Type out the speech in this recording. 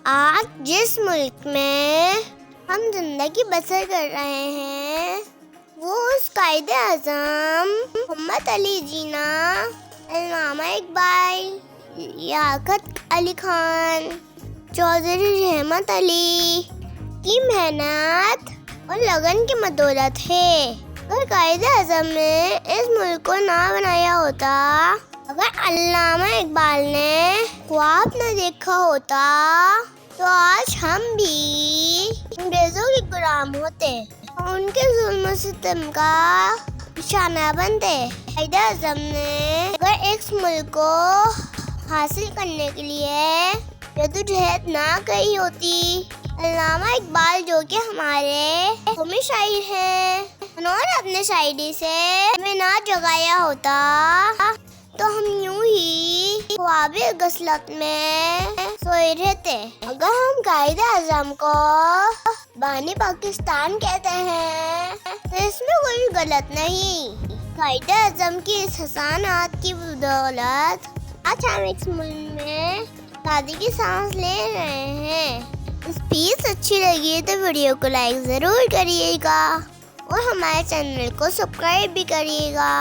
आज जिस मुल्क में हम जिंदगी बसर कर रहे हैं वो उस कायदे आज़म मोहम्मद अली जिन्ना, अल्लामा इकबाल, लियाकत अली खान, चौधरी रहमत अली की मेहनत और लगन की बदौलत है। अगर कायदे आज़म ने इस मुल्क को ना बनाया होता, अगर अल्लामा इकबाल ने ख्वाब न देखा होता, तो आज हम भी अंग्रेजों के गुलाम होते और उनके जुल्म सितम का निशाना बनते। कायदे आज़म ने अगर इस मुल्क को हासिल करने के लिए जद्दोजहद ना करी होती, अल्लामा इकबाल जो कि हमारे कौमी शायर हैं, उन्होंने अपने शायरी से हमें ना जगाया होता, तो हम यूं ही ख्वाबे गफलत में सोए रहते। अगर हम कायदे आज़म को बानी पाकिस्तान कहते हैं तो इसमें कोई गलत नहीं। कायदे आज़म की इस हसानात की बदौलत आज हम इस मुल्क में शादी की सांस ले रहे हैं। स्पीच अच्छी लगी तो वीडियो को लाइक ज़रूर करिएगा और हमारे चैनल को सब्सक्राइब भी करिएगा।